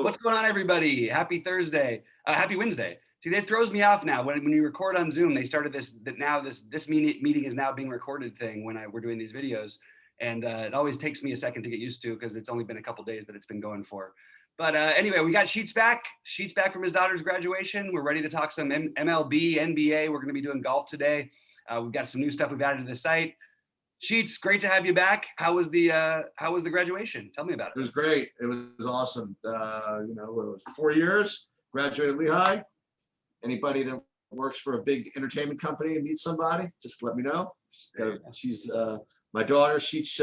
What's going on, everybody? Happy Thursday. Happy Wednesday. See, that throws me off now. When you record on Zoom, they started this meeting is now being recorded thing when we're doing these videos, and it always takes me a second to get used to because it's only been a couple days that it's been going for. But anyway, we got Sheets back. Sheets back from his daughter's graduation. We're ready to talk some MLB, NBA. We're going to be doing golf today. We've got some new stuff we've added to the site. Sheets, great to have you back. How was the graduation? Tell me about it. It was great. It was awesome. It was 4 years, graduated Lehigh. Anybody that works for a big entertainment company and needs somebody, just let me know. She's my daughter. Sheets'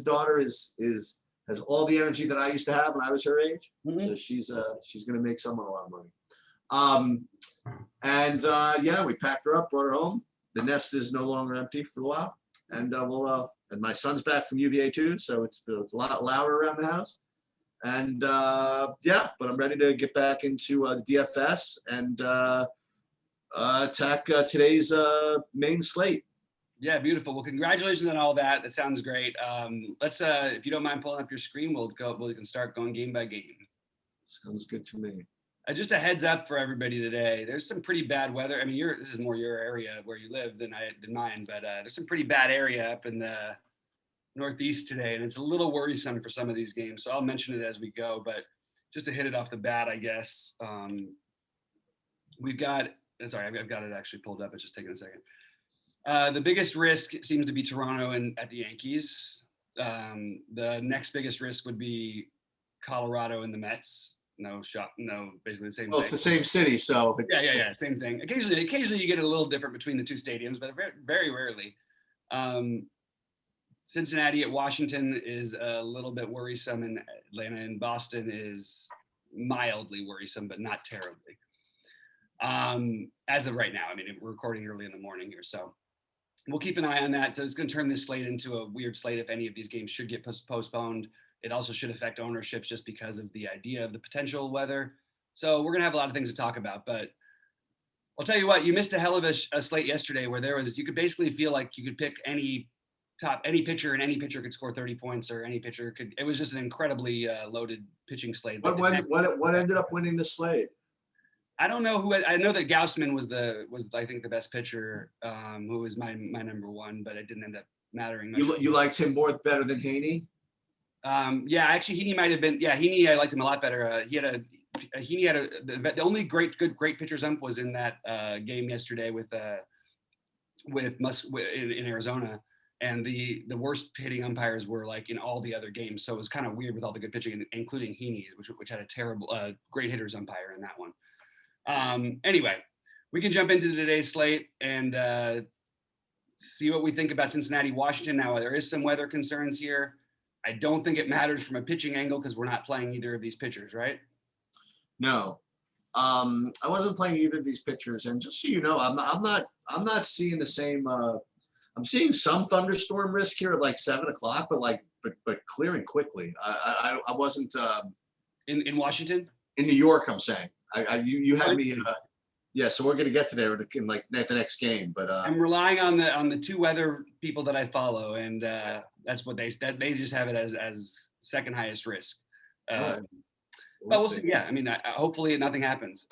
daughter has all the energy that I used to have when I was her age. Mm-hmm. So she's going to make someone a lot of money. Yeah, we packed her up, brought her home. The nest is no longer empty for a while. And and my son's back from UVA too, so it's a lot louder around the house. And but I'm ready to get back into the DFS and attack today's main slate. Yeah, beautiful. Well, congratulations on all that. That sounds great. Let's, if you don't mind pulling up your screen, we can start going game by game. Sounds good to me. Just a heads up for everybody today. There's some pretty bad weather. I mean, this is more your area where you live than mine, but there's some pretty bad area up in the Northeast today, and it's a little worrisome for some of these games. So I'll mention it as we go, but just to hit it off the bat, I guess I've got it actually pulled up. It's just taking a second. The biggest risk seems to be Toronto and at the Yankees. The next biggest risk would be Colorado and the Mets. Basically the same thing. It's the same city, so yeah, same thing. Occasionally you get a little different between the two stadiums, but very, very rarely. Cincinnati at Washington is a little bit worrisome, and Atlanta and Boston is mildly worrisome, but not terribly. As of right now, I mean, we're recording early in the morning here, so we'll keep an eye on that. So it's going to turn this slate into a weird slate if any of these games should get postponed. It also should affect ownerships just because of the idea of the potential weather. So we're going to have a lot of things to talk about, but I'll tell you what, you missed a hell of a slate yesterday where you could basically feel like you could pick any pitcher and any pitcher could score 30 points or any pitcher could. It was just an incredibly loaded pitching slate. What ended up winning the slate? I don't know I know that Gaussman was I think the best pitcher, who was my number one, but it didn't end up mattering much. You liked him better than Heaney? Yeah, actually Heaney might have been. Yeah, Heaney, I liked him a lot better. The only great pitcher's ump was in that game yesterday with Musk in Arizona, and the worst hitting umpires were like in all the other games. So it was kind of weird with all the good pitching, including Heaney, which had a terrible great hitters umpire in that one. Anyway, we can jump into today's slate and see what we think about Cincinnati, Washington. Now there is some weather concerns here. I don't think it matters from a pitching angle because we're not playing either of these pitchers, right? No, I wasn't playing either of these pitchers, and just so you know, I'm not seeing the same. I'm seeing some thunderstorm risk here at like 7 o'clock, but clearing quickly. I wasn't in Washington. In New York, I'm saying. You had me. Yeah, so we're gonna get to there in like the next game, but I'm relying on the two weather people that I follow, and that's what they just have it as second highest risk. Right. But we'll see. Yeah, I mean, hopefully nothing happens.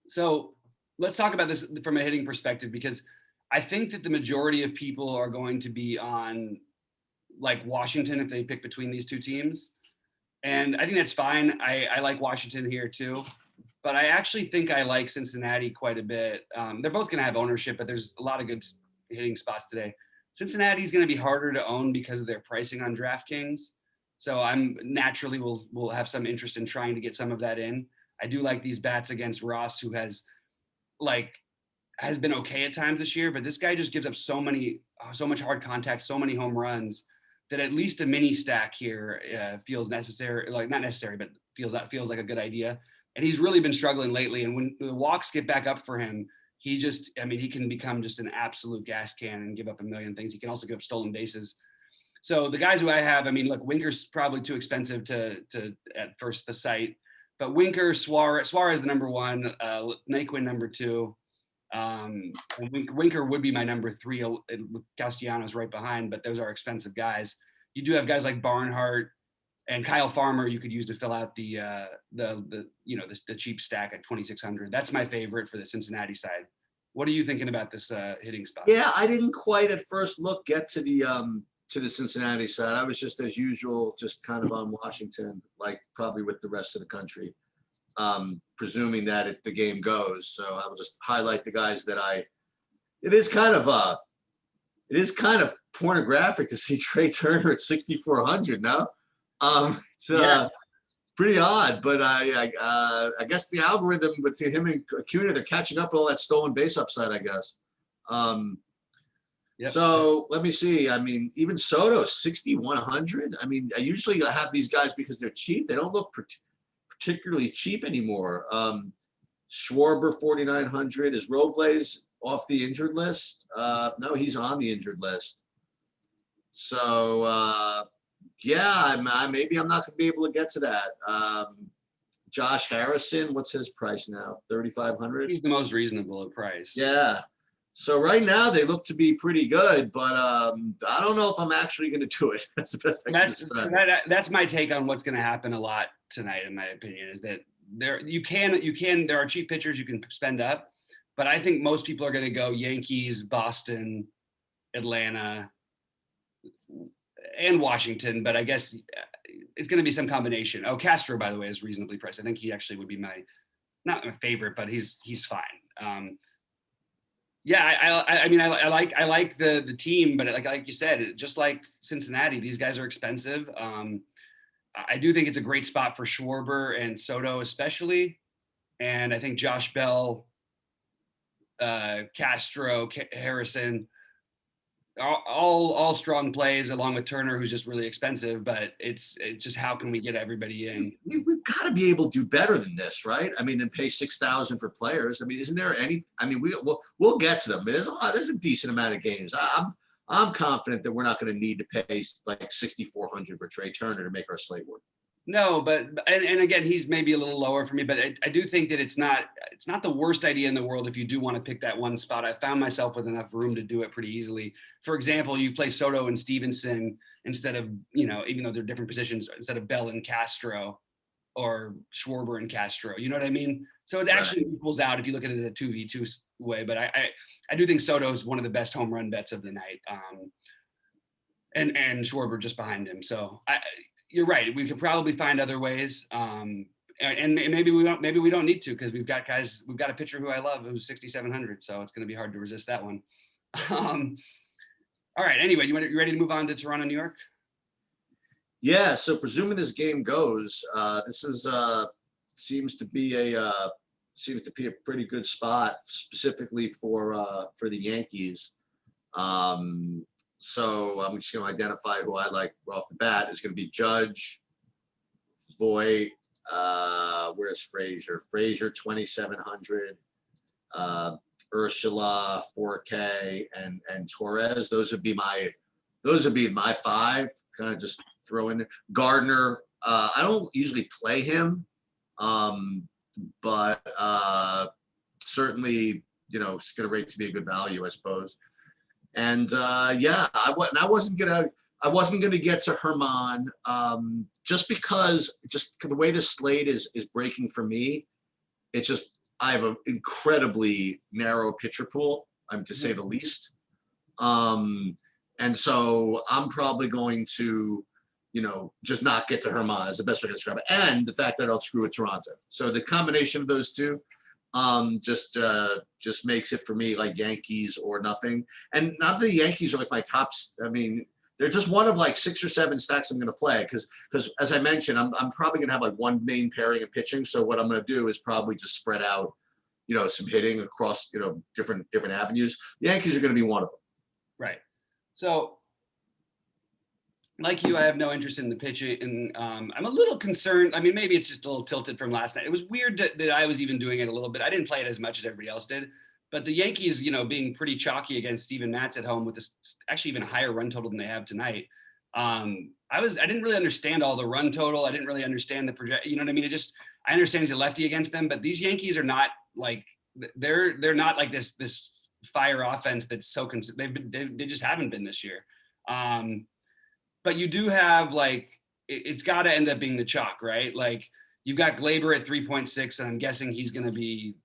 So let's talk about this from a hitting perspective, because I think that the majority of people are going to be on like Washington if they pick between these two teams, and I think that's fine. I like Washington here too. But I actually think I like Cincinnati quite a bit. They're both going to have ownership, but there's a lot of good hitting spots today. Cincinnati's going to be harder to own because of their pricing on DraftKings. So I'm naturally will have some interest in trying to get some of that in. I do like these bats against Ross, who has been okay at times this year, but this guy just gives up so much hard contact, so many home runs that at least a mini stack here feels necessary. Like not necessary, but feels like a good idea. And he's really been struggling lately. And when the walks get back up for him, he can become just an absolute gas can and give up a million things. He can also give up stolen bases. So the guys who I have, I mean, look, Winker's probably too expensive to at first the site, but Winker, Suarez the number one, Naquin number two. And Winker would be my number three with Castellanos right behind, but those are expensive guys. You do have guys like Barnhart, And Kyle Farmer, you could use to fill out the cheap stack at 2,600. That's my favorite for the Cincinnati side. What are you thinking about this hitting spot? Yeah, I didn't quite at first look get to the Cincinnati side. I was just as usual, just kind of on Washington, like probably with the rest of the country, presuming that the game goes. So I will just highlight the guys that it is kind of pornographic to see Trey Turner at 6,400 now. It's pretty odd, but I guess the algorithm between him and Acuna, they're catching up all that stolen base upside, I guess. Yep. So let me see. I mean, even Soto, 6,100. I mean, I usually have these guys because they're cheap. They don't look particularly cheap anymore. Schwarber, 4,900. Is Robles off the injured list? No, he's on the injured list. So, maybe I'm not going to be able to get to that. Josh Harrison, what's his price now? 3,500? He's the most reasonable price. Yeah. So right now they look to be pretty good, but I don't know if I'm actually going to do it. That's the best I can say. That's my take on what's going to happen a lot tonight, in my opinion, is that there are cheap pitchers you can spend up, but I think most people are going to go Yankees, Boston, Atlanta, and Washington, but I guess it's going to be some combination. Oh, Castro, by the way, is reasonably priced. I think he actually would be not my favorite, but he's fine. I like the team, but like you said, just like Cincinnati, these guys are expensive. I do think it's a great spot for Schwarber and Soto especially, and I think Josh Bell, Castro, Harrison, all strong plays along with Turner, who's just really expensive. But it's just how can we get everybody in? We've got to be able to do better than this, right? I mean, than pay $6,000 for players. I mean, isn't there any? I mean, we'll get to them. There's a decent amount of games. I'm confident that we're not going to need to pay like $6,400 for Trey Turner to make our slate work. No, but and again, he's maybe a little lower for me, but I do think that it's not the worst idea in the world if you do want to pick that one spot. I found myself with enough room to do it pretty easily. For example, you play Soto and Stevenson instead of, even though they're different positions, instead of Bell and Castro or Schwarber and Castro. You know what I mean? So it actually equals out if you look at it as a 2v2 way. But I do think Soto is one of the best home run bets of the night, and Schwarber just behind him. So you're right. We could probably find other ways, and maybe we don't need to, because we've got a pitcher who I love who's 6,700. So it's going to be hard to resist that one. All right. Anyway, you ready to move on to Toronto, New York? Yeah. So presuming this game goes, this is seems to be a pretty good spot specifically for the Yankees. So I'm just going to identify who I like off the bat. It's going to be Judge, Voit. Where's Frazier? Frazier 2,700. Ursula 4K and Torres. Those would be my five. Kind of just throw in there. Gardner. I don't usually play him, but certainly it's going to rate to be a good value, I suppose. And I wasn't gonna get to Herman just because the way the slate is breaking for me. It's just I have an incredibly narrow pitcher pool, to say the least. And so I'm probably going to, just not get to Herman is the best way to describe it. And the fact that I'll screw with Toronto. So the combination of those two just makes it for me like Yankees or nothing. And not that the Yankees are like my tops. I mean, they're just one of like 6 or 7 stacks I'm going to play because as I mentioned, I'm probably going to have like one main pairing of pitching. So what I'm going to do is probably just spread out, some hitting across, different avenues. The Yankees are going to be one of them. Right. So like you, I have no interest in the pitching, and I'm a little concerned. I mean, maybe it's just a little tilted from last night. It was weird that I was even doing it a little bit. I didn't play it as much as everybody else did, but the Yankees, being pretty chalky against Steven Matz at home with this actually even higher run total than they have tonight. I didn't really understand all the run total. I didn't really understand the project. You know what I mean? I understand he's a lefty against them, but these Yankees are not like they're not like this fire offense that's so they just haven't been this year. But you do have like it's got to end up being the chalk, right? Like you've got Glaber at 3.6, and I'm guessing he's going to be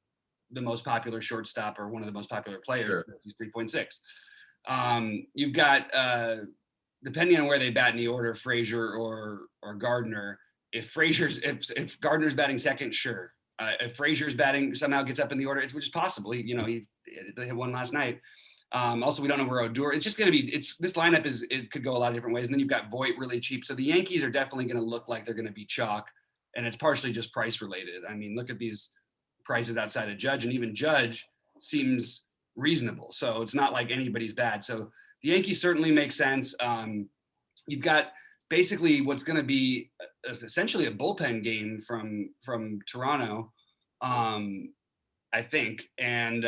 the most popular shortstop or one of the most popular players. Sure. He's 3.6. You've got, depending on where they bat in the order, Frazier or Gardner. If Gardner's batting second, sure. If Frazier's batting somehow gets up in the order, which is possible. He hit one last night. Also, we don't know where Odor. It's just going to be. This lineup it could go a lot of different ways. And then you've got Voit really cheap. So the Yankees are definitely going to look like they're going to be chalk, and it's partially just price related. I mean, look at these prices outside of Judge, and even Judge seems reasonable. So it's not like anybody's bad. So the Yankees certainly make sense. You've got basically what's going to be essentially a bullpen game from Toronto, I think. And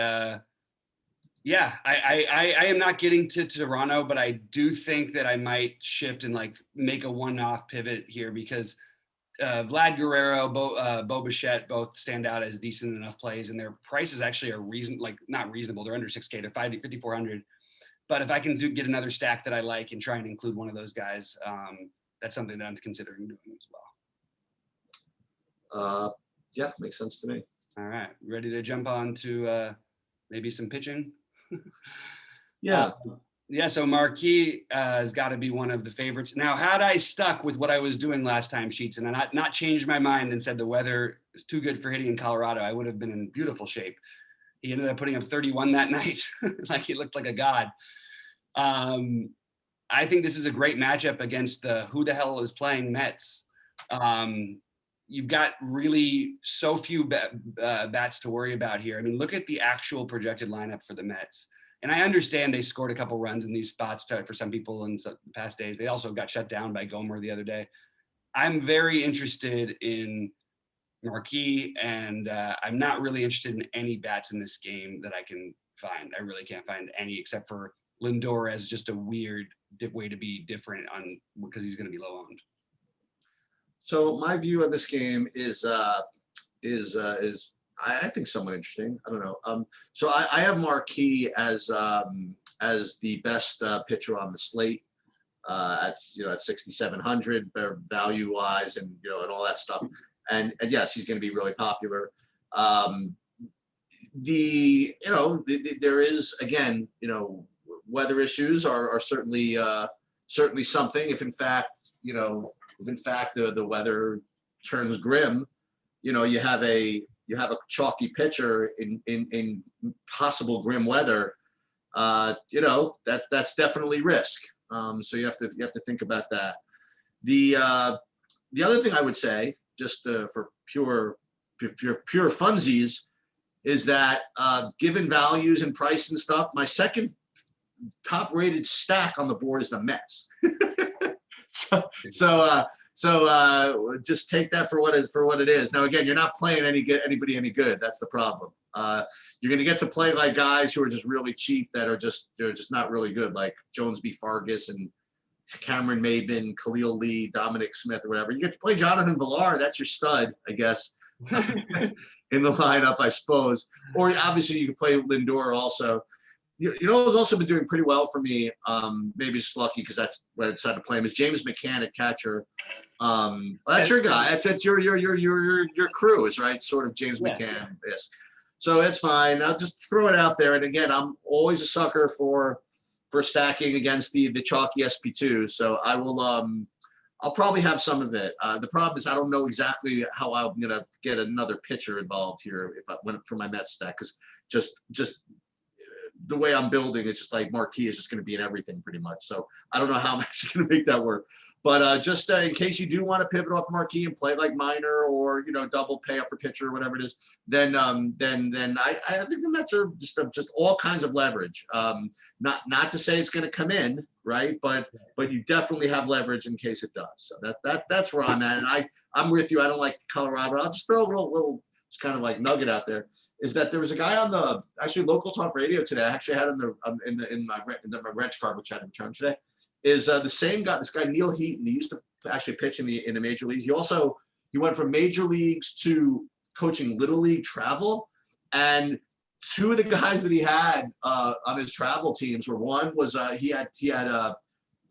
yeah, I am not getting to Toronto, but I do think that I might shift and like make a one-off pivot here because Vlad Guerrero, Bo Bichette both stand out as decent enough plays, and their prices actually are not reasonable. They're under 6K. They're 5,400. But if I can get another stack that I like and try and include one of those guys, that's something that I'm considering doing as well. Yeah, makes sense to me. All right, ready to jump on to maybe some pitching? Yeah. Yeah, so Marquis has got to be one of the favorites. Now, had I stuck with what I was doing last time, Sheets, and not changed my mind and said the weather is too good for hitting in Colorado, I would have been in beautiful shape. He ended up putting up 31 that night. Like he looked like a god. I think this is a great matchup against the who the hell is playing Mets. You've got really so few bats to worry about here. I mean, look at the actual projected lineup for the Mets. And I understand they scored a couple runs in these spots for some people in the past days. They also got shut down by Gomer the other day. I'm very interested in Marquis, and I'm not really interested in any bats in this game that I can find. I really can't find any except for Lindor as just a weird way to be different because he's going to be low owned. So my view on this game is I think somewhat interesting. I don't know. So I have Marquis as the best pitcher on the slate at 6,700 value wise and and all that stuff. And yes, he's going to be really popular. There is again, weather issues are certainly something. If in fact the weather turns grim, you have a chalky pitcher in possible grim weather. That's definitely risk. So you have to think about that. The other thing I would say, just for pure funsies, is that given values and price and stuff, my second top rated stack on the board is the Mets. So just take that for what it is. Now again, you're not playing anybody any good. That's the problem. You're going to get to play like guys who are just really cheap they're just not really good, like Jones B. Fargus and Cameron Maben, Khalil Lee, Dominic Smith, or whatever. You get to play Jonathan Villar. That's your stud, I guess, in the lineup, I suppose. Or obviously you can play Lindor also. Who's also been doing pretty well for me, maybe just lucky because that's when I decided to play him, is James McCann at catcher. That's your guy. That's your crew is right, sort of James McCann. Yes. So it's fine. I'll just throw it out there. And again, I'm always a sucker for stacking against the chalky SP2. So I will I'll probably have some of it. The problem is I don't know exactly how I'm gonna get another pitcher involved here if I went for my Mets stack, because just the way I'm building, it's just like Marquis is just going to be in everything pretty much. So I don't know how I'm actually going to make that work. But just in case you do want to pivot off Marquis and play like minor or double pay up for pitcher or whatever it is, then I think the Mets are just all kinds of leverage. Not to say it's going to come in, right? But you definitely have leverage in case it does. So that's where I'm at. And I'm with you. I don't like Colorado. I'll just throw a little it's kind of like nugget out there, is that there was a guy on the actually local talk radio today. I actually had in my rent card, which I had returned today, is the same guy, this guy Neil Heaton. He used to actually pitch in the major leagues. He went from major leagues to coaching little league travel, and two of the guys that he had on his travel teams were, one was he had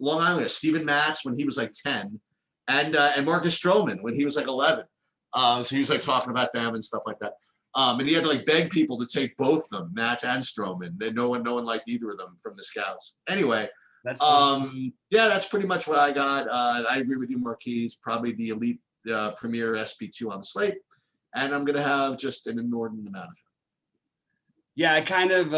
Long Island, Stephen Matz when he was like 10. and Marcus Stroman when he was like 11. So he was like talking about them and stuff like that. And he had to like beg people to take both of them, Matt and Stroman. Then no one liked either of them from the scouts. Anyway, That's yeah, that's pretty much what I got. I agree with you, Marquise. Probably the elite premier SP2 on the slate, and I'm gonna have just an inordinate amount of him. Yeah, I kind of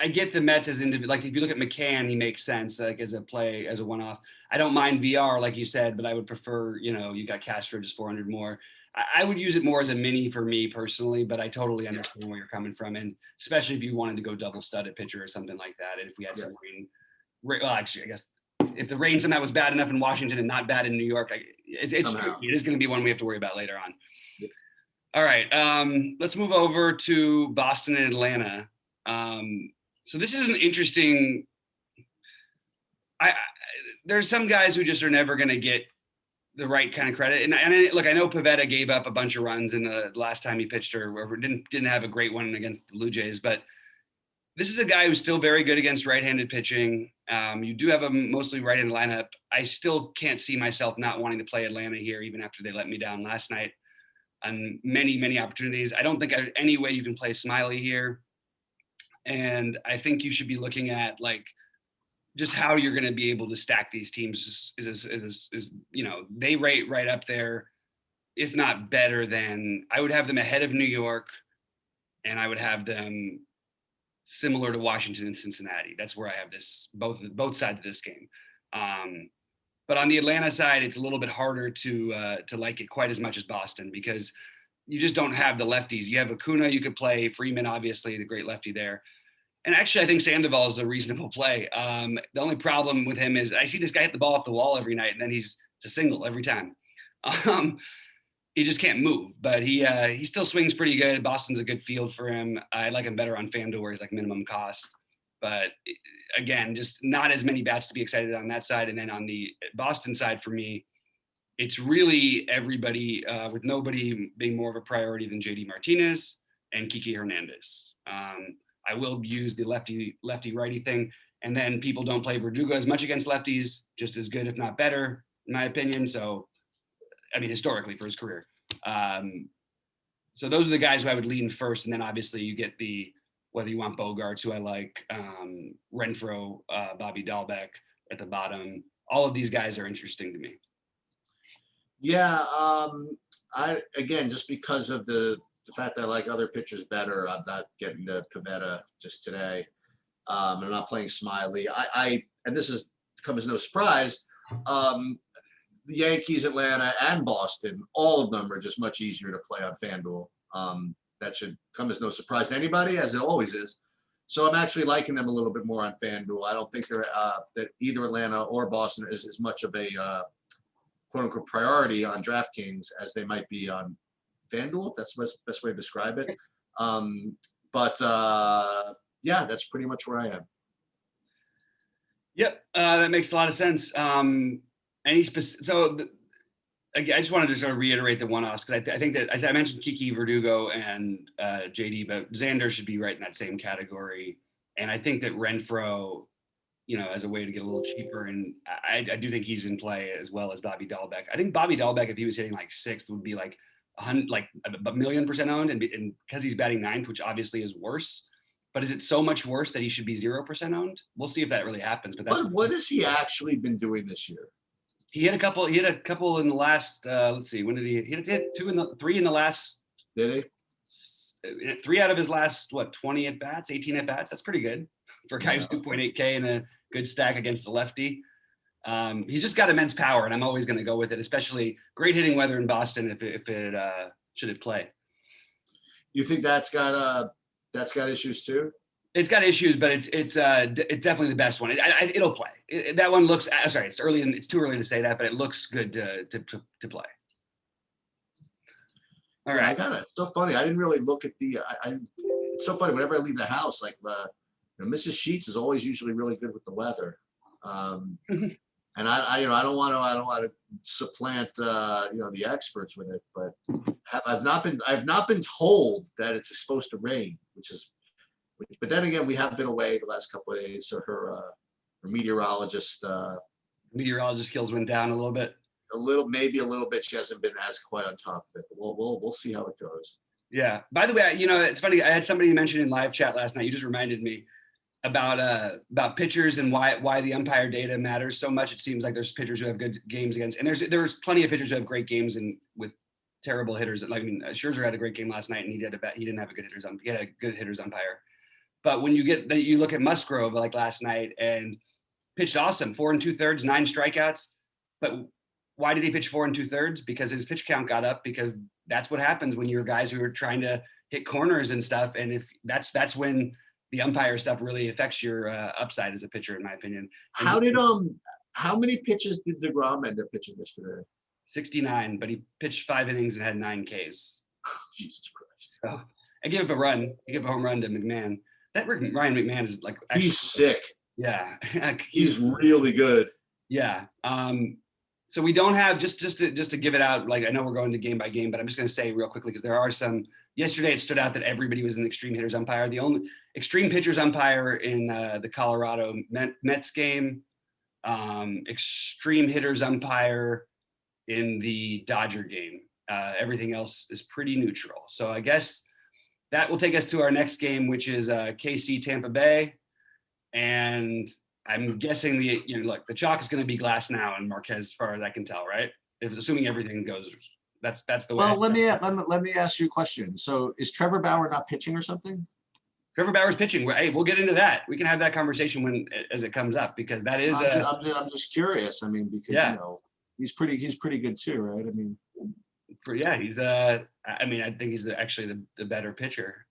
I get the Mets as individual. Like if you look at McCann, he makes sense like as a play, as a one-off. I don't mind VR like you said, but I would prefer, you got Castro just 400 more. I would use it more as a mini for me personally, but I totally understand where you're coming from, and especially if you wanted to go double studded pitcher or something like that. And if we had some rain, well, actually, I guess if the rain somehow was bad enough in Washington and not bad in New York, it's tricky. It is going to be one we have to worry about later on. Yep. All right, let's move over to Boston and Atlanta. So this is an interesting. There's some guys who just are never going to get the right kind of credit, and look, I know Pivetta gave up a bunch of runs in the last time he pitched, or didn't have a great one against the Blue Jays, but this is a guy who's still very good against right-handed pitching. You do have a mostly right-handed lineup. I still can't see myself not wanting to play Atlanta here, even after they let me down last night on many opportunities. I don't think there's any way you can play Smiley here. And I think you should be looking at like just how you're going to be able to stack these teams is they rate right up there, if not better than. I would have them ahead of New York, and I would have them similar to Washington and Cincinnati. That's where I have this both sides of this game. But on the Atlanta side, it's a little bit harder to like it quite as much as Boston, because you just don't have the lefties. You have Acuna, you could play Freeman, obviously the great lefty there. And actually, I think Sandoval is a reasonable play. The only problem with him is I see this guy hit the ball off the wall every night, and then it's a single every time. He just can't move, but he still swings pretty good. Boston's a good field for him. I like him better on FanDuel, where he's like minimum cost. But again, just not as many bats to be excited on that side. And then on the Boston side, for me, it's really everybody, with nobody being more of a priority than JD Martinez and Kiki Hernandez. I will use the lefty righty thing. And then people don't play Verdugo as much against lefties, just as good, if not better, in my opinion. So, I mean, historically for his career. So those are the guys who I would lean first. And then obviously you get whether you want Bogarts, who I like, Renfroe, Bobby Dahlbeck at the bottom. All of these guys are interesting to me. Yeah. Again, just because of the fact that I like other pitchers better, I'm not getting to Pivetta just today. I'm not playing Smiley. And this comes as no surprise. The Yankees, Atlanta, and Boston, all of them are just much easier to play on FanDuel. That should come as no surprise to anybody, as it always is. So I'm actually liking them a little bit more on FanDuel. I don't think that either Atlanta or Boston is as much of a quote unquote priority on DraftKings as they might be on FanDuel, if that's the best way to describe it. Yeah, that's pretty much where I am. Yep, that makes a lot of sense. I just wanted to sort of reiterate the one-offs, because I think that, as I mentioned, Kiki, Verdugo, and JD, but Xander should be right in that same category. And I think that Renfroe, as a way to get a little cheaper, and I do think he's in play as well as Bobby Dahlbeck. I think Bobby Dahlbeck, if he was hitting like sixth, would be like a 1,000,000% owned, and because he's batting ninth, which obviously is worse. But is it so much worse that he should be 0% owned? We'll see if that really happens. But what has he actually been doing this year? He hit a couple in the last. Let's see, when did he hit? Three in the last. Did he? 3 out of his last 20 at bats, 18 at bats. That's pretty good for a guy who's 2.8K and a good stack against the lefty. He's just got immense power, and I'm always going to go with it. Especially great hitting weather in Boston if it should play. You think that's got issues too? It's got issues, but it's definitely the best one. It'll play. That one looks. I'm sorry, it's early, and it's too early to say that, but it looks good to play. All right. It's so funny. I didn't really look at the. It's so funny. Whenever I leave the house, like Mrs. Sheets is always usually really good with the weather, and I don't want to supplant the experts with it, but I've not been told that it's supposed to rain, but then again, we have been away the last couple of days, so her meteorologist skills went down a little bit. maybe a little bit. She hasn't been as quite on top of it. But we'll see how it goes. Yeah. By the way, it's funny. I had somebody mention in live chat last night. You just reminded me about pitchers and why the umpire data matters so much. It seems like there's pitchers who have good games against, and there's plenty of pitchers who have great games and with terrible hitters. Like, I mean, Scherzer had a great game last night, and he didn't have a good he had a good hitters umpire. But when you look at Musgrove like last night and pitched awesome, 4 2/3, 9 strikeouts. But why did he pitch 4 2/3? Because his pitch count got up, because that's what happens when you're guys who are trying to hit corners and stuff. And if that's when the umpire stuff really affects your upside as a pitcher, in my opinion. And how many pitches did DeGrom end up pitching yesterday? 69, but he pitched 5 innings and had 9 Ks. Jesus Christ. So I gave up a run. I gave a home run to McMahon. That Ryan McMahon is like actually, he's sick. Yeah. He's really good. Yeah. So we don't have just to give it out. Like, I know we're going to game by game, but I'm just going to say real quickly, because there are some. Yesterday, it stood out that everybody was an extreme hitters umpire. The only extreme pitchers umpire in the Colorado Mets game, extreme hitters umpire in the Dodger game. Everything else is pretty neutral. So I guess that will take us to our next game, which is KC Tampa Bay. And I'm guessing the chalk is going to be Glass now and Marquez, as far as I can tell, right? Assuming everything goes, that's the way. Well, let me ask you a question. So is Trevor Bauer not pitching or something? Trevor Bauer's pitching. Hey, we'll get into that. We can have that conversation as it comes up, because that is. I'm just curious. I mean, because he's pretty good too, right? I mean. Yeah, he's I think he's actually the better pitcher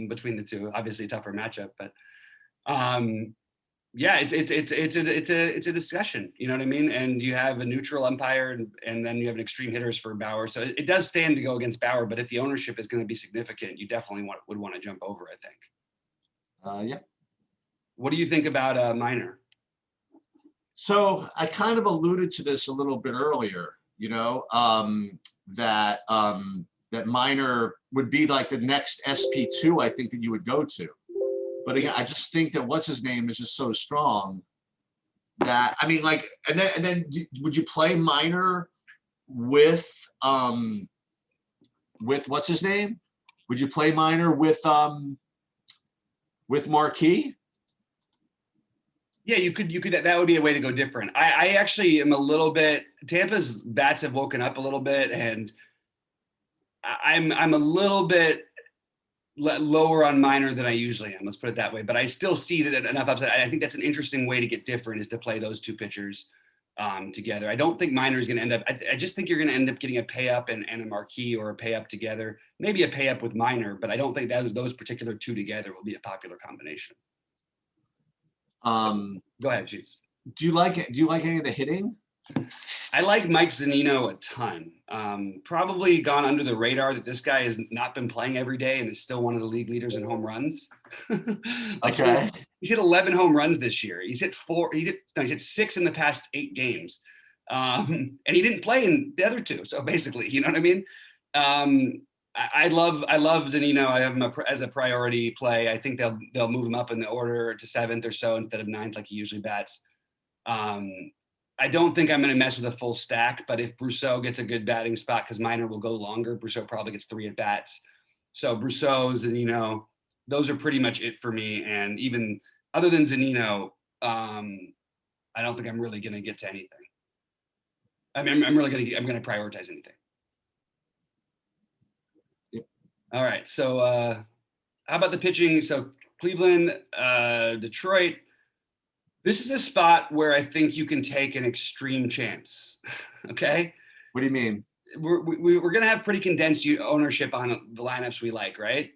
between the two. Obviously, a tougher matchup, but yeah, it's a discussion. You know what I mean? And you have a neutral umpire, and then you have an extreme hitters for Bauer. So it does stand to go against Bauer. But if the ownership is going to be significant, you definitely would want to jump over, I think. Yeah. What do you think about Minor? So I kind of alluded to this a little bit earlier. That Minor would be like the next SP2, I think, that you would go to. But again, I just think that what's his name is just so strong that, I mean, like, and then would you play Minor with what's his name? Would you play Minor with Marquis? Yeah, you could. That would be a way to go different. I actually am a little bit. Tampa's bats have woken up a little bit, and I'm a little bit lower on Minor than I usually am. Let's put it that way. But I still see that enough upside. I think that's an interesting way to get different, is to play those two pitchers together. I don't think Minor is going to end up. I just think you're going to end up getting a pay up and a Marquis, or a pay up together. Maybe a pay up with Minor, but I don't think that those particular two together will be a popular combination. Go ahead, Jeeves. Do you like any of the hitting? I like Mike Zunino a ton. Probably gone under the radar that this guy has not been playing every day and is still one of the league leaders in home runs. Okay. He's hit 11 home runs this year. He's hit 6 in the past 8 games. And he didn't play in the other 2. So basically, you know what I mean? I love Zunino. I have him as a priority play. I think they'll move him up in the order to 7th or so instead of 9th like he usually bats. I don't think I'm going to mess with a full stack, but if Brousseau gets a good batting spot, because Minor will go longer, Brousseau probably gets 3 at bats. So Brousseau, Zunino, those are pretty much it for me. And even other than Zunino, I don't think I'm really going to get to anything. I mean, I'm going to prioritize anything. All right. So how about the pitching? So Cleveland, Detroit. This is a spot where I think you can take an extreme chance. Okay. What do you mean? We're going to have pretty condensed ownership on the lineups we like, right?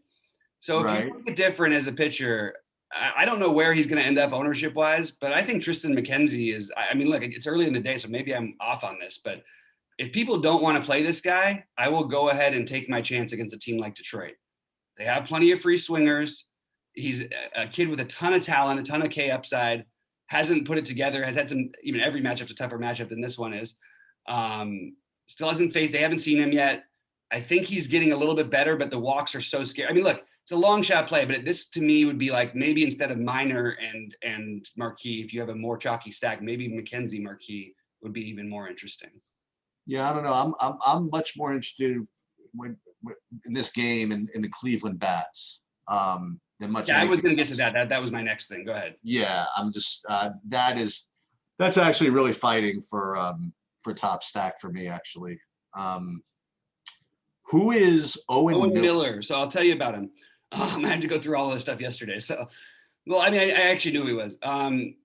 So if you look at different as a pitcher, I don't know where he's going to end up ownership wise, but I think Tristan McKenzie is, I mean, look, it's early in the day, so maybe I'm off on this, but if people don't want to play this guy, I will go ahead and take my chance against a team like Detroit. They have plenty of free swingers. He's a kid with a ton of talent, a ton of K upside, hasn't put it together, has had some, even every matchup's a tougher matchup than this one is. Still hasn't faced, they haven't seen him yet. I think he's getting a little bit better, but the walks are so scary. I mean, look, it's a long shot play, but this to me would be like maybe instead of Minor and Marquis, if you have a more chalky stack, maybe McKenzie Marquis would be even more interesting. Yeah, I don't know. I'm much more interested in this game in the Cleveland bats than much Yeah, I was anything going to get to else. that was my next thing. Go ahead. Yeah, I'm just that's actually really fighting for top stack for me actually. Um, who is Owen Owen Miller? Miller. So I'll tell you about him. I had to go through all this stuff yesterday. So, well, I mean, I actually knew he was.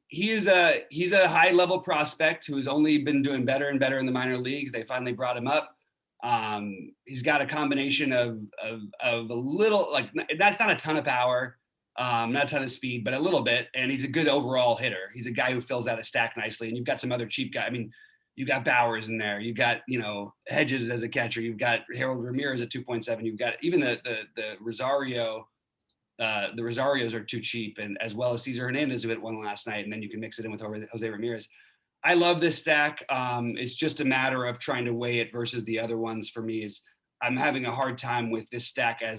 He's a high level prospect who's only been doing better and better in the minor leagues. They finally brought him up. He's got a combination of a little, like, that's not a ton of power, not a ton of speed, but a little bit. And he's a good overall hitter. He's a guy who fills out a stack nicely. And you've got some other cheap guys. I mean, you got Bowers in there. You got, Hedges as a catcher. You've got Harold Ramirez at 2.7. You've got even the Rosario. The Rosarios are too cheap, and as well as Cesar Hernandez, who hit one last night, and then you can mix it in with Jose Ramirez. I love this stack. It's just a matter of trying to weigh it versus the other ones. For me, is I'm having a hard time with this stack I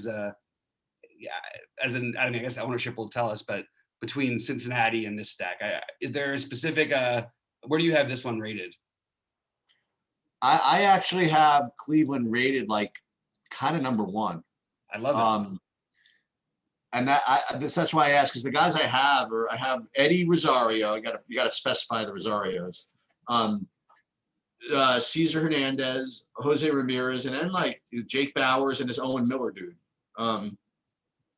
guess ownership will tell us, but between Cincinnati and this stack, is there a specific? Where do you have this one rated? I actually have Cleveland rated like kind of number one. I love it. And that's why I asked, because the guys I have Eddie Rosario. You gotta specify the Rosarios. Cesar Hernandez, Jose Ramirez, and then like Jake Bowers and this Owen Miller dude.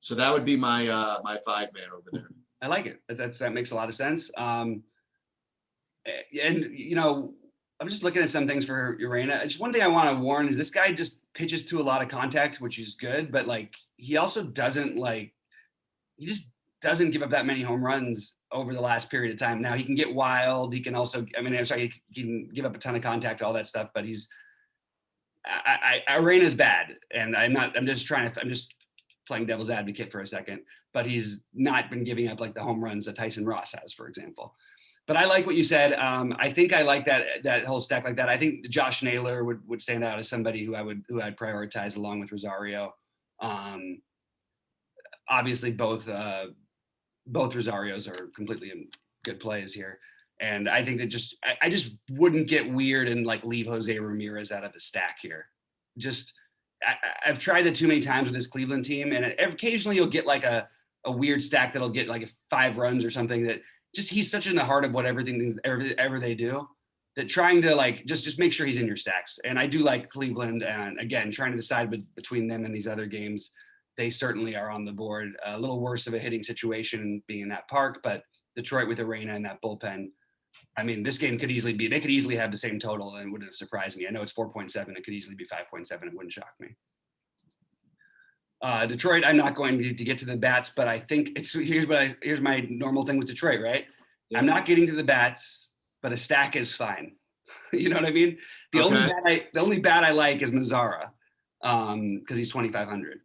So that would be my my 5-man over there. I like it. That makes a lot of sense. And I'm just looking at some things for Urena. Just one thing I want to warn is this guy just pitches to a lot of contact, which is good, but like he also he just doesn't give up that many home runs over the last period of time. Now he can get wild. He can also, he can give up a ton of contact, all that stuff, but Urena's bad. And I'm just playing devil's advocate for a second, but he's not been giving up like the home runs that Tyson Ross has, for example. But I like what you said. I think I like that whole stack like that. I think Josh Naylor would stand out as somebody who I'd prioritize along with Rosario. Obviously, both Rosarios are completely good plays here, and I think that I just wouldn't get weird and like leave Jose Ramirez out of the stack here. I've tried it too many times with this Cleveland team, and occasionally you'll get like a weird stack that'll get like 5 runs or something. That he's such in the heart of what everything ever they do, that trying to like just make sure he's in your stacks. And I do like Cleveland, and again, trying to decide between them and these other games. They certainly are on the board. A little worse of a hitting situation being in that park, but Detroit with Urena and that bullpen. I mean, this game they could easily have the same total, and it wouldn't have surprised me. I know it's 4.7. It could easily be 5.7. It wouldn't shock me. Detroit, I'm not going to get to the bats, but I think here's my normal thing with Detroit, right? Yeah. I'm not getting to the bats, but a stack is fine. You know what I mean? The only bat I like is Mazzara, because he's 2,500.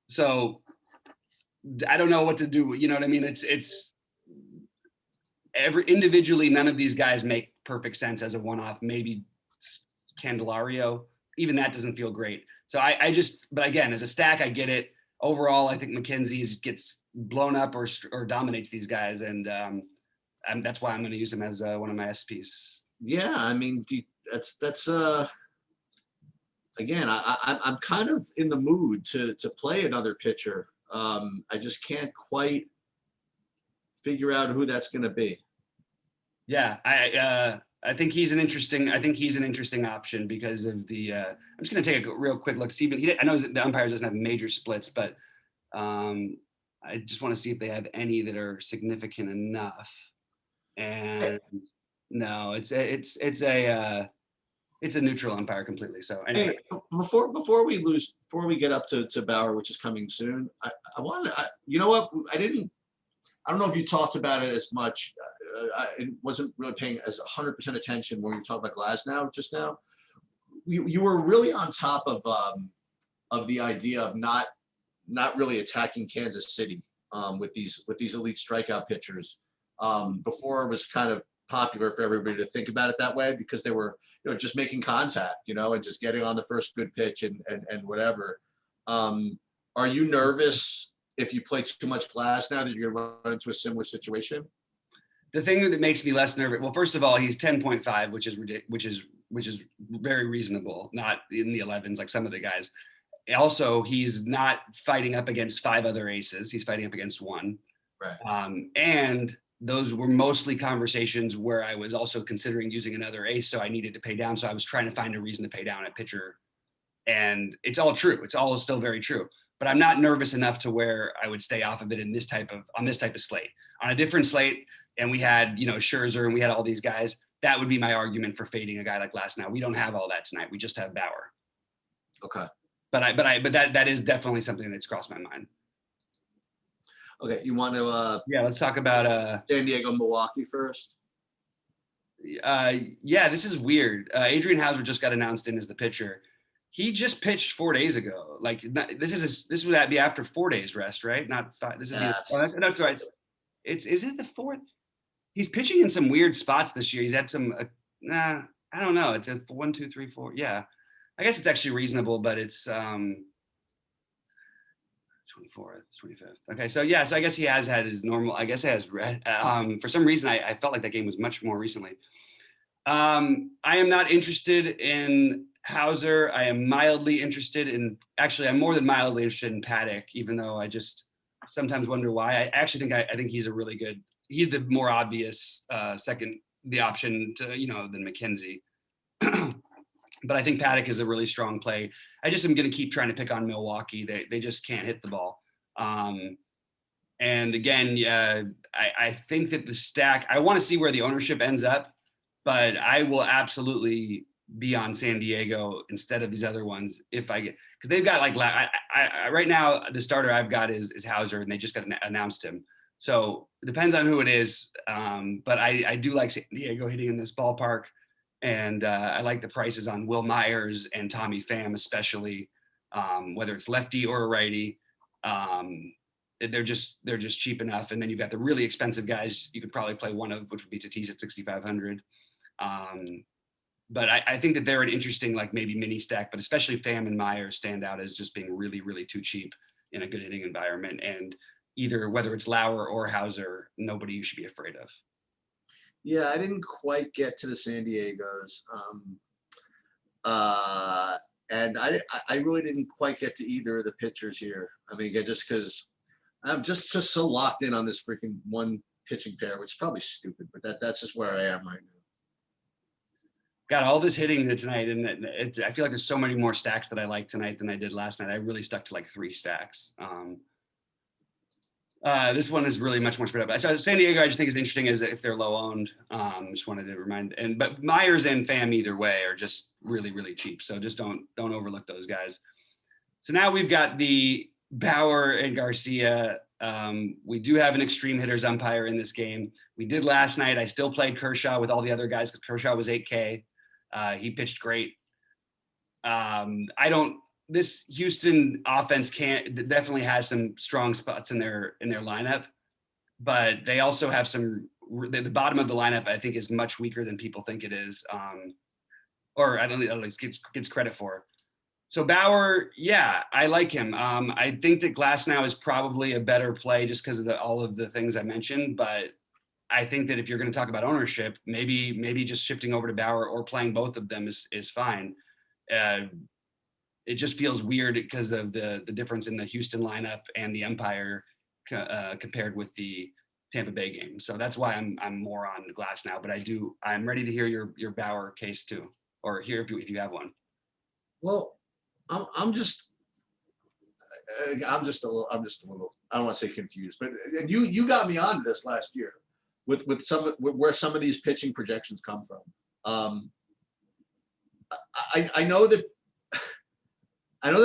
So I don't know what to do. You know what I mean? It's individually, none of these guys make perfect sense as a one-off. Maybe Candelario, even that doesn't feel great. So but again, as a stack, I get it. Overall, I think McKenzie gets blown up or dominates these guys. And that's why I'm going to use him as one of my SPs. Yeah. I mean, that's again, I'm kind of in the mood to play another pitcher. I just can't quite figure out who that's going to be. Yeah, I think he's an interesting option because of the. I'm just going to take a real quick look. I know the umpire doesn't have major splits, but I just want to see if they have any that are significant enough. And no, it's a neutral umpire completely. So anyway. Hey, before we get up to Bauer, which is coming soon, I wanted you know what, I don't know if you talked about it as much. I wasn't really paying as 100% attention when we talked about Glasnow just now. You were really on top of the idea of not really attacking Kansas City with these elite strikeout pitchers. Before it was kind of popular for everybody to think about it that way because they were just making contact, and just getting on the first good pitch and whatever. Are you nervous if you play too much Glasnow that you're going to run into a similar situation? the thing that makes me less nervous. Well, first of all, he's 10.5, which is very reasonable, not in the 11s like some of the guys. Also, he's not fighting up against 5 other aces. He's fighting up against 1. Right. And those were mostly conversations where I was also considering using another ace, so I needed to pay down. So I was trying to find a reason to pay down at pitcher. And it's all true. It's all still very true. But I'm not nervous enough to where I would stay off of it on this type of slate. On a different slate, and we had, Scherzer and we had all these guys, that would be my argument for fading a guy like Glasnow. We don't have all that tonight. We just have Bauer. Okay. But that is definitely something that's crossed my mind. Okay, you want to let's talk about San Diego, Milwaukee first? Yeah, this is weird. Adrian Hauser just got announced in as the pitcher. He just pitched 4 days ago. Like this would be after 4 days rest, right? Not 5. This is that's right. Is it the 4th? He's pitching in some weird spots this year. He's had some I don't know. It's a 1, 2, 3, 4. Yeah. I guess it's actually reasonable, but it's 24th, 25th. Okay, so I guess he has had his normal. I guess he has. For some reason, I felt like that game was much more recently. I am not interested in Hauser. I am mildly interested in. Actually, I'm more than mildly interested in Paddock, even though I just sometimes wonder why. I actually think I think he's a really good. He's the more obvious second, the option to than McKenzie. But I think Paddock is a really strong play. I just am going to keep trying to pick on Milwaukee. They just can't hit the ball. And again, I think that the stack, I want to see where the ownership ends up, but I will absolutely be on San Diego instead of these other ones if I get, because they've got like, I right now, the starter I've got is Hauser, and they just got announced him. So it depends on who it is. But I do like San Diego hitting in this ballpark. And I like the prices on Will Myers and Tommy Pham, especially whether it's lefty or righty. They're just cheap enough. And then you've got the really expensive guys you could probably play one of, which would be Tatis at 6,500. But I think that they're an interesting, like maybe mini stack, but especially Pham and Myers stand out as just being really, really too cheap in a good hitting environment. And either whether it's Lauer or Hauser, nobody you should be afraid of. Yeah, I didn't quite get to the San Diegos. And I really didn't quite get to either of the pitchers here. I mean, again, just because I'm just so locked in on this freaking one pitching pair, which is probably stupid, but that's just where I am right now. Got all this hitting tonight, and I feel like there's so many more stacks that I like tonight than I did last night. I really stuck to like 3 stacks. This one is really much more spread out. So San Diego, I just think is interesting as if they're low owned. Just wanted to remind, but Myers and Pham either way are just really, really cheap. So just don't overlook those guys. So now we've got the Bauer and Garcia. We do have an extreme hitters umpire in this game. We did last night. I still played Kershaw with all the other guys because Kershaw was 8K. He pitched great. This Houston offense definitely has some strong spots in their lineup, but they also have the bottom of the lineup I think is much weaker than people think it is, or I don't think at least gets credit for. So Bauer, yeah, I like him. I think that Glasnow is probably a better play just because of all of the things I mentioned, but I think that if you're going to talk about ownership, maybe just shifting over to Bauer or playing both of them is fine. It just feels weird because of the difference in the Houston lineup and the umpire compared with the Tampa Bay game. So that's why I'm more on Glasnow, but I'm ready to hear your Bauer case too, or hear if you have one. Well, I'm just a little, I don't want to say confused, but you got me onto this last year with where some of these pitching projections come from. I know that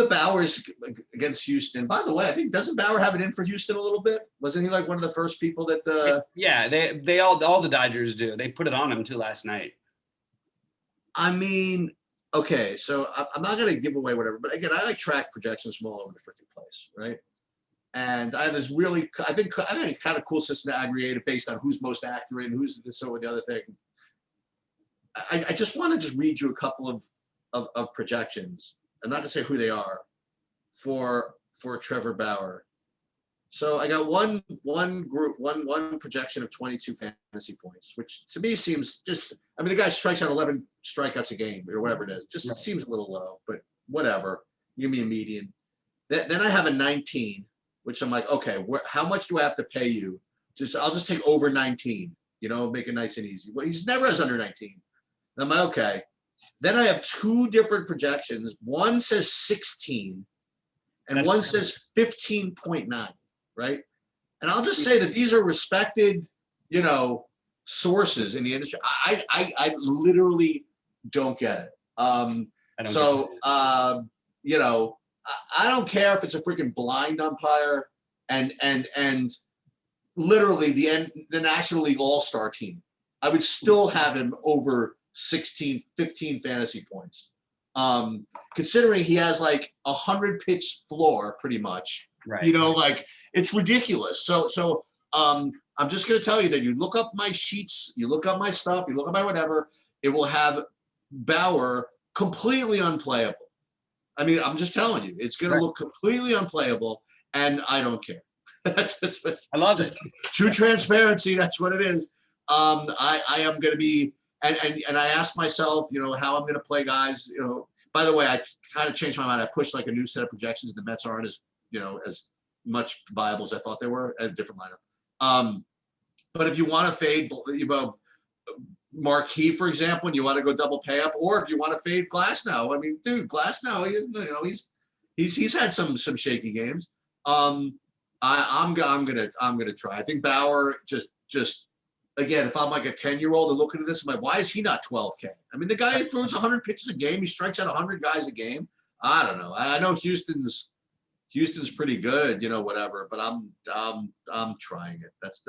Bauer's against Houston. By the way, I think doesn't Bauer have it in for Houston a little bit? Wasn't he like one of the first people that? Yeah, they all the Dodgers do. They put it on him too last night. I mean, okay, so I'm not going to give away whatever, but again, I track projections from all over the freaking place, right? And I have this really, I think kind of cool system to aggregate it based on who's most accurate and who's this or the other thing. I just want to just read you a couple of projections. I'm not going to say who they are for Trevor Bauer. So I got one projection of 22 fantasy points, which to me seems just, I mean, the guy strikes out 11 strikeouts a game or whatever it is. Just Right. seems a little low, but whatever. Give me a median. Then I have a 19, which I'm like, okay, how much do I have to pay you? I'll just take over 19, make it nice and easy. Well, he's never has under 19. And I'm like, okay. Then I have two different projections. One says 16 and one says 15.9. Right. And I'll just say that these are respected, sources in the industry. I literally don't get it. I don't care if it's a freaking blind umpire and literally the National League All-Star team. I would still have him over 16, 15 fantasy points. Considering he has like 100 pitch floor pretty much. Right. It's ridiculous. So I'm just going to tell you that you look up my sheets, you look up my stuff, you look up my whatever, it will have Bauer completely unplayable. I mean, I'm just telling you, it's going to look completely unplayable, and I don't care. I love it. True transparency. That's what it is. I am going to be, and I asked myself, how I'm going to play guys. By the way, I kind of changed my mind. I pushed like a new set of projections. The Mets aren't as much viable as I thought they were, a different lineup. But if you want to fade, Marquee, for example, and you want to go double pay up, or if you want to fade Glasnow, I mean, dude, Glasnow, he's had some shaky games. I'm gonna try. I think Bauer just again, if I'm like a 10-year-old and looking at this, I'm like, why is he not 12K? I mean, the guy throws 100 pitches a game, he strikes out 100 guys a game. I don't know. I know Houston's pretty good, whatever, but I'm trying it. That's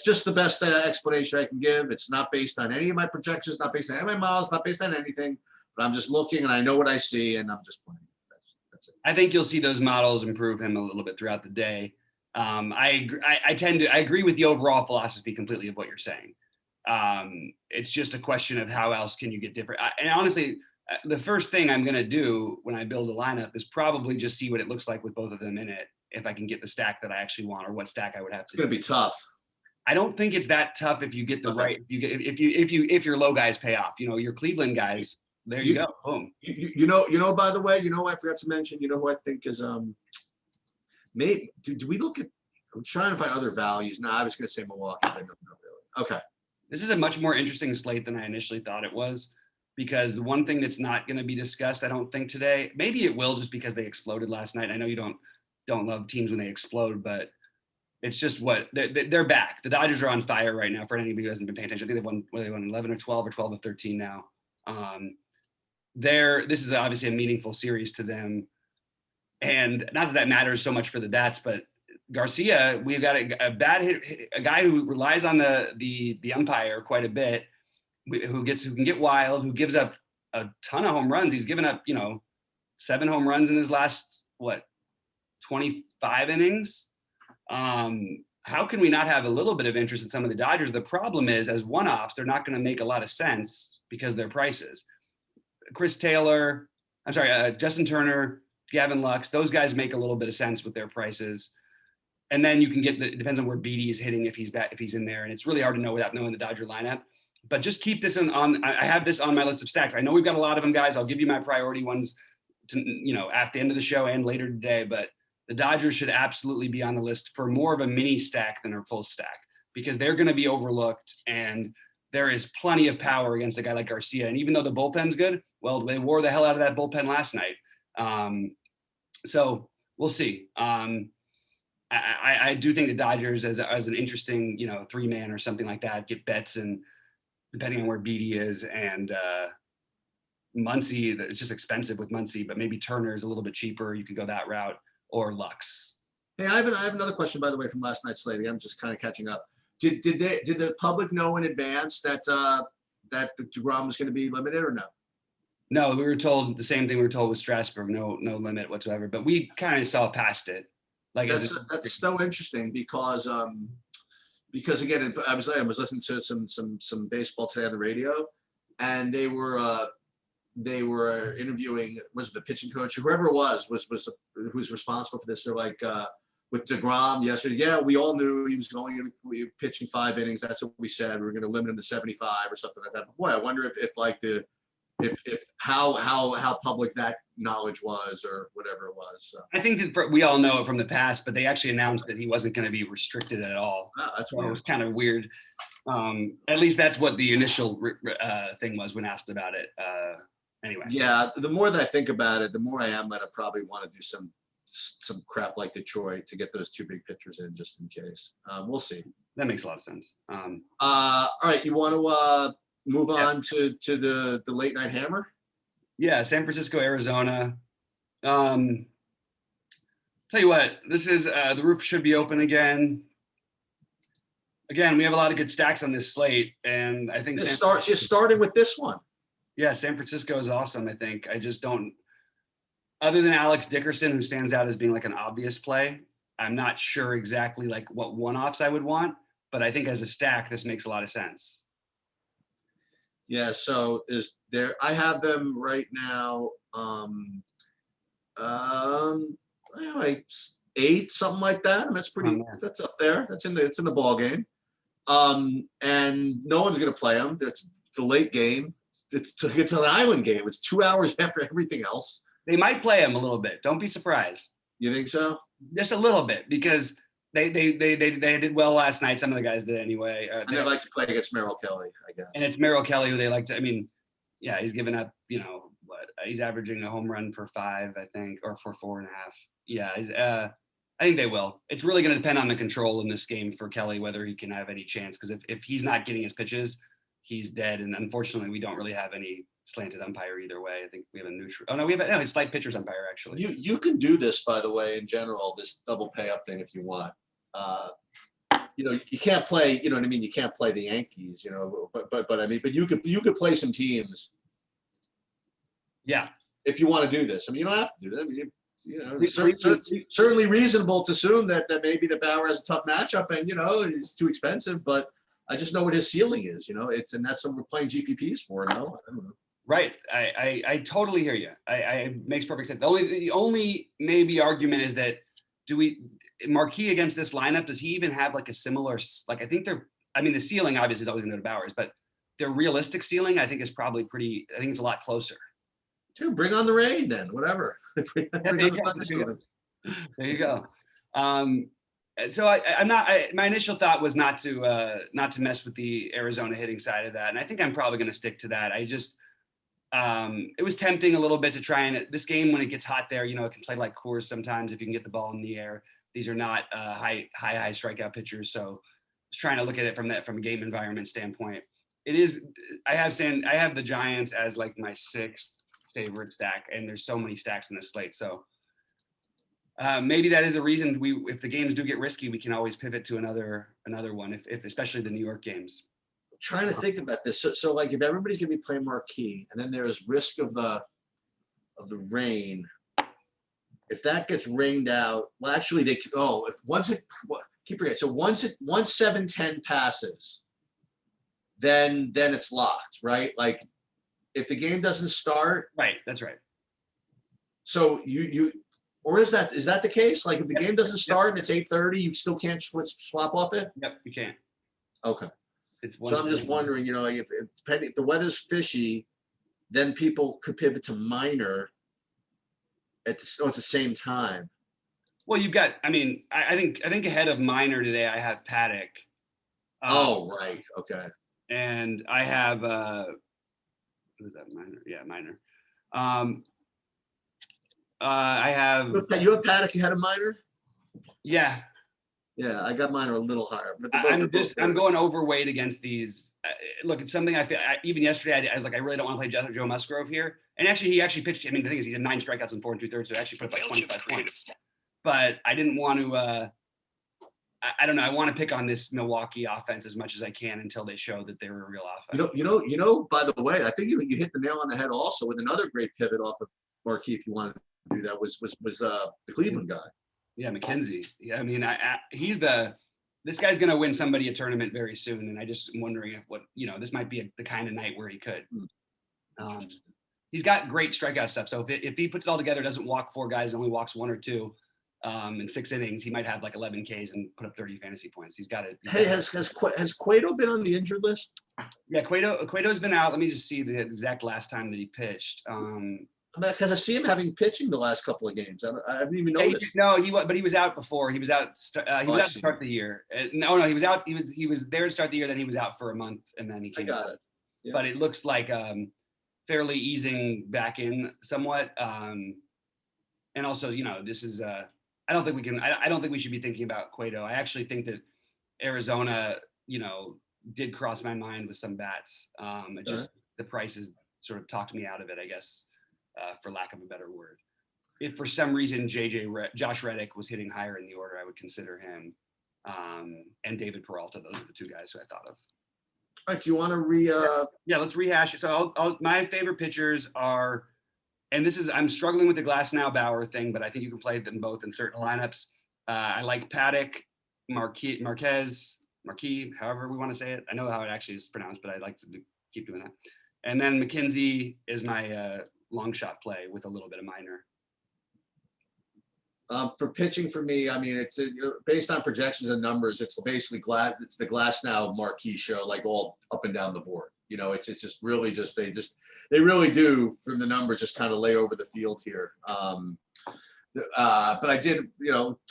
just the best explanation I can give. It's not based on any of my projections, not based on any of my models, not based on anything, but I'm just looking and I know what I see and I'm just playing. That's it. I think you'll see those models improve him a little bit throughout the day. I agree with the overall philosophy completely of what you're saying. It's just a question of how else can you get different. And honestly, the first thing I'm going to do when I build a lineup is probably just see what it looks like with both of them in it. If I can get the stack that I actually want, or what stack I would have to. It's going to be tough. I don't think it's that tough if you get the right. If your low guys pay off, your Cleveland guys. There you go. Boom. By the way, I forgot to mention. Who I think is maybe. Do we look at? I'm trying to find other values. No, I was going to say Milwaukee, but no, not really. Okay. This is a much more interesting slate than I initially thought it was. Because the one thing that's not going to be discussed, I don't think today, maybe it will just because they exploded last night. I know you don't love teams when they explode, but it's just they're back. The Dodgers are on fire right now. For anybody who hasn't been paying attention, I think they won 11 or 12 or 12 of 13 now. This is obviously a meaningful series to them, and not that matters so much for the bats, but Garcia, we've got a bad hit, a guy who relies on the umpire quite a bit. Who can get wild, who gives up a ton of home runs. He's given up, 7 home runs in his last 25 innings. How can we not have a little bit of interest in some of the Dodgers? The problem is, as one-offs, they're not going to make a lot of sense because of their prices. Justin Turner, Gavin Lux, those guys make a little bit of sense with their prices. And then you can it depends on where Beatty is hitting if he's in there, and it's really hard to know without knowing the Dodger lineup. But just keep this on. I have this on my list of stacks. I know we've got a lot of them, guys. I'll give you my priority ones, at the end of the show and later today. But the Dodgers should absolutely be on the list for more of a mini stack than a full stack, because they're going to be overlooked, and there is plenty of power against a guy like Garcia. And even though the bullpen's good, well, they wore the hell out of that bullpen last night. So we'll see. I do think the Dodgers as an interesting, 3-man or something like that, get bets, and depending on where Beatty is, and Muncy, it's just expensive with Muncy, but maybe Turner is a little bit cheaper. You could go that route, or Lux. Hey, I have another question, by the way, from last night's slate. I'm just kind of catching up. Did the public know in advance that the DeGrom was going to be limited, or no? No, we were told the same thing we were told with Strasburg, no limit whatsoever. But we kind of saw past it. That's so interesting because again, I was listening to some baseball today on the radio, and they were interviewing, was it the pitching coach, whoever it was who's responsible for this. They're like, with DeGrom yesterday. Yeah, we all knew he was only going to be pitching 5 innings. That's what we said. We were going to limit him to 75 or something like that. But boy, I wonder if like if how public that knowledge was or whatever it was. So. I think that we all know it from the past, but they actually announced that he wasn't going to be restricted at all. Wow, that's so it was kind of weird. At least that's what the initial thing was when asked about it. Anyway. Yeah, the more that I think about it, the more I am going to probably want to do some crap like Detroit to get those 2 big pitchers in just in case. We'll see. That makes a lot of sense. All right, you want to move on to the late night hammer? Yeah, San Francisco, Arizona. Tell you what, this is the roof should be open again. Again, we have a lot of good stacks on this slate, and I think just starting with this one. Yeah, San Francisco is awesome. I think I just don't. Other than Alex Dickerson, who stands out as being like an obvious play, I'm not sure exactly like what one-offs I would want, but I think as a stack, this makes a lot of sense. Yeah, so I have them right now, like 8, something like that. And that's pretty. That's up there. It's in the ball game. And no one's gonna play them. It's the late game. It's an island game. It's 2 hours after everything else. They might play him a little bit. Don't be surprised. You think so? Just a little bit, because they did well last night. Some of the guys did anyway. And they like to play against Merrill Kelly, I guess. And it's Merrill Kelly who they like to. I mean, yeah, he's given up. He's averaging a home run per 5, I think, or for 4.5. Yeah, I think they will. It's really going to depend on the control in this game for Kelly, whether he can have any chance. Because if he's not getting his pitches, he's dead. And unfortunately, we don't really have any slanted umpire either way. I think we have a neutral. Oh no, it's slight pitchers umpire actually. You can do this, by the way, in general, this double pay up thing if you want. You can't play. You know what I mean? You can't play the Yankees. But I mean, but you could play some teams. Yeah. If you want to do this, I mean, you don't have to do that. I mean, certainly reasonable to assume that maybe the Bauer has a tough matchup and it's too expensive, but I just know what his ceiling is. And that's what we're playing GPPs for. No, I don't know. Right. I totally hear you. It makes perfect sense. The only maybe argument is that Marquis against this lineup, does he even have like a similar, like, the ceiling obviously is always going to go to Bowers, but their realistic ceiling, I think, is probably I think it's a lot closer. Dude, bring on the rain then, whatever. There you go. So my initial thought was not to mess with the Arizona hitting side of that. And I think I'm probably going to stick to that. It was tempting a little bit to try and this game, when it gets hot there, it can play like Coors sometimes if you can get the ball in the air. These are not high strikeout pitchers. So I was trying to look at it from a game environment standpoint. I have the Giants as like my 6th favorite stack, and there's so many stacks in this slate. So maybe that is a reason if the games do get risky, we can always pivot to another one, if especially the New York games. Trying to think about this. So like if everybody's gonna be playing Marquee and then there's risk of the rain, if that gets rained out, well actually keep forgetting. So once 7-10 passes, then it's locked, right? Like if the game doesn't start. Right, that's right. So or is that the case? Like if the game doesn't start and it's 8:30, you still can't swap off it? Yep, you can't. Okay. So I'm just wondering, if the weather's fishy, then people could pivot to minor at the same time. Well, you've got. I think ahead of minor today, I have Paddock. Right. Okay. And I have who's that? Minor. Yeah, minor. I have. You have Paddock ahead of minor? Yeah. Yeah, I got mine a little higher. But I'm going overweight against these. Look, it's something I feel. Even yesterday, I was like, I really don't want to play Joe Musgrove here. And actually, he pitched. I mean, the thing is, he had 9 strikeouts in 4 2/3, so he actually put up like 25 points. But I didn't want to. I don't know. I want to pick on this Milwaukee offense as much as I can until they show that they were a real offense. You know. By the way, I think you hit the nail on the head also with another great pivot off of Marquee. If you wanted to do that, was the Cleveland guy. Yeah, McKenzie. Yeah, I mean, this guy's going to win somebody a tournament very soon, and I just am wondering if this might be the kind of night where he could. He's got great strikeout stuff. So if he puts it all together, doesn't walk 4 guys, only walks 1 or 2, in 6 innings, he might have like 11 Ks and put up 30 fantasy points. He's got it. Hey, has Cueto been on the injured list? Yeah, Cueto's been out. Let me just see the exact last time that he pitched. Because I see him having pitching the last couple of games. I haven't even noticed. But he was out before. He was out. He was out to start the year. No, he was out. He was there to start the year. Then he was out for a month, and then he came. I got it. Yeah. But it looks like fairly easing back in somewhat. And also, this is. I don't think we can. I don't think we should be thinking about Cueto. I actually think that Arizona, did cross my mind with some bats. Just the prices sort of talked me out of it, I guess. For lack of a better word. If for some reason Josh Reddick was hitting higher in the order, I would consider him. And David Peralta, those are the two guys who I thought of. All right, do you want to Yeah, let's rehash it. So my favorite pitchers are, and I'm struggling with the Glasnow Bauer thing, but I think you can play them both in certain lineups. I like Paddock, Marquis, however we want to say it. I know how it actually is pronounced, but I like to keep doing that. And then McKenzie is my long shot play with a little bit of minor. For pitching for me, I mean, it's based on projections and numbers. It's basically it's the Glasnow Marquis show, like all up and down the board. It's just really they really do from the numbers just kind of lay over the field here. But I did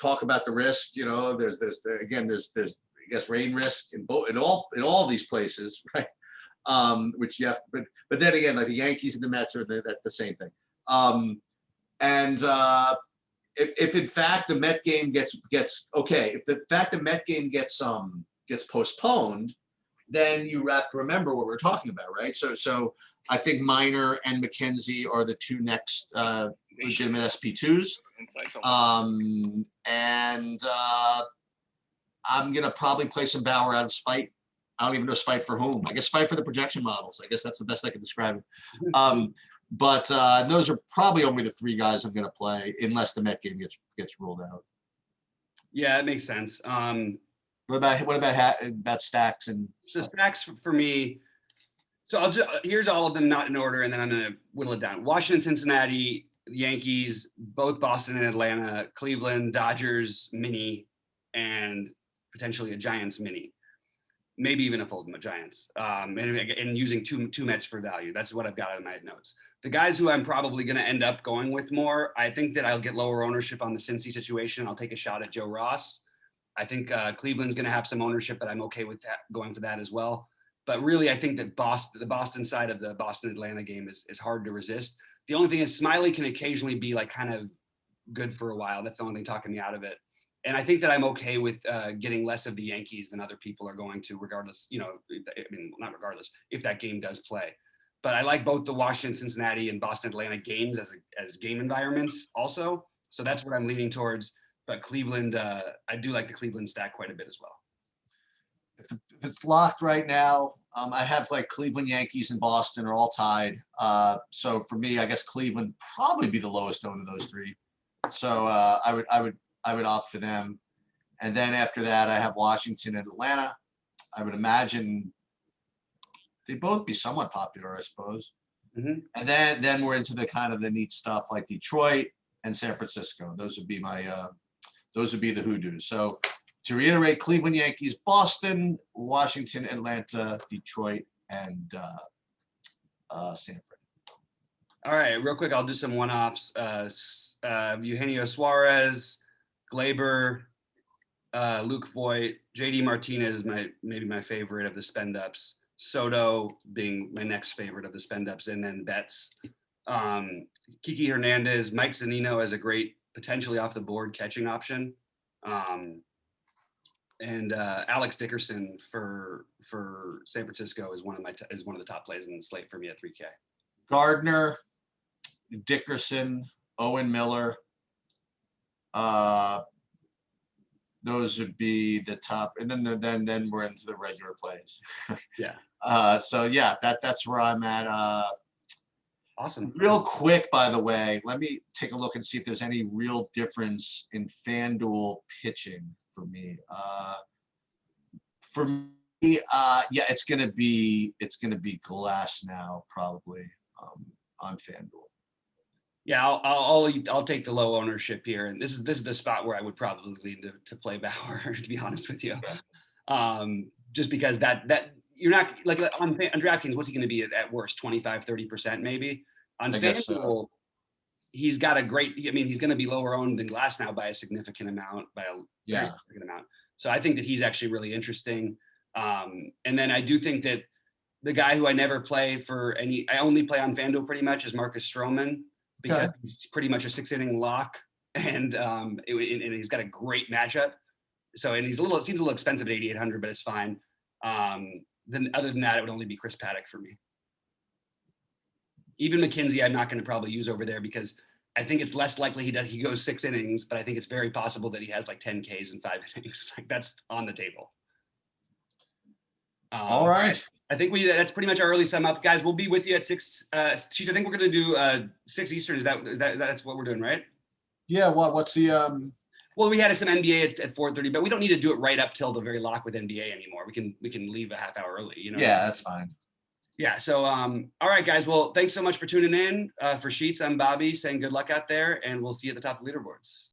talk about the risk. There's I guess rain risk in all these places, right? Which you have, but then again, like the Yankees and the Mets are the same thing. If in fact the Met game gets if the fact the Met game gets postponed, then you have to remember what we're talking about, right? So I think Minor and McKenzie are the two next legitimate SP2s. And I'm gonna probably play some Bauer out of spite. I don't even know spite for whom. I guess spite for the projection models. I guess that's the best I can describe it. But those are probably only the three guys I'm going to play unless the Met game gets ruled out. Yeah, that makes sense. What about stacks and? So stacks for me. So here's all of them, not in order, and then I'm going to whittle it down. Washington, Cincinnati, Yankees, both Boston and Atlanta, Cleveland, Dodgers, mini, and potentially a Giants mini. Maybe even a fold of Giants, and using two Mets for value. That's what I've got in my notes. The guys who I'm probably going to end up going with more, I think that I'll get lower ownership on the Cincy situation. I'll take a shot at Joe Ross. I think Cleveland's going to have some ownership, but I'm okay with that, going for that as well. But really, I think that the Boston side of the Boston-Atlanta game is hard to resist. The only thing is Smiley can occasionally be like kind of good for a while. That's the only thing talking me out of it. And I think that I'm okay with getting less of the Yankees than other people are going to, regardless, not regardless, if that game does play. But I like both the Washington, Cincinnati, and Boston, Atlanta games as game environments also. So that's what I'm leaning towards. But Cleveland, I do like the Cleveland stack quite a bit as well. If it's locked right now, I have like Cleveland, Yankees, and Boston are all tied. So for me, I guess Cleveland probably be the lowest owned of those three. So I would opt for them. And then after that, I have Washington and Atlanta. I would imagine they'd both be somewhat popular, I suppose. Mm-hmm. And then we're into the kind of the neat stuff like Detroit and San Francisco. Those would be the hoodoos. So to reiterate, Cleveland, Yankees, Boston, Washington, Atlanta, Detroit, and San Fran. All right, real quick, I'll do some one-offs. Eugenio Suarez, Glaber, Luke Voigt, JD Martinez is maybe my favorite of the spend-ups. Soto being my next favorite of the spend-ups, and then Betts. Kiki Hernandez, Mike Zunino as a great potentially off the board catching option. And Alex Dickerson for San Francisco is one of the top plays in the slate for me at 3K. Gardner, Dickerson, Owen Miller. Those would be the top, and then we're into the regular plays. Yeah. So yeah, that's where I'm at. Awesome. Real quick, by the way, let me take a look and see if there's any real difference in FanDuel pitching for me. Yeah, it's gonna be Glasnow probably on FanDuel. Yeah, I'll take the low ownership here, and this is the spot where I would probably lean to play Bauer, to be honest with you. Just because that you're not like on DraftKings, what's he going to be at worst 25-30% maybe. On I guess FanDuel, he's got a great. I mean, he's going to be lower owned than Glass now by a significant amount, by a very significant amount. So I think that he's actually really interesting. And then I do think that the guy who I never play for I only play on FanDuel pretty much is Marcus Stroman, because he's pretty much a 6-inning lock, and and he's got a great matchup. So, and he's it seems a little expensive at 8,800, but it's fine. Then other than that, it would only be Chris Paddock for me. Even McKenzie, I'm not going to probably use over there, because I think it's less likely he goes 6 innings, but I think it's very possible that he has like 10 Ks in 5 innings. Like, that's on the table. All right. I think that's pretty much our early sum up, guys. We'll be with you at 6. Cheech, I think we're going to do 6 Eastern. That's what we're doing, right? Yeah. What's the Well, we had some NBA at 4:30, but we don't need to do it right up till the very lock with NBA anymore. We can leave a half hour early. You know. Yeah, that's fine. Yeah. So, all right, guys. Well, thanks so much for tuning in. For Sheets, I'm Bobby, saying good luck out there, and we'll see you at the top of the leaderboards.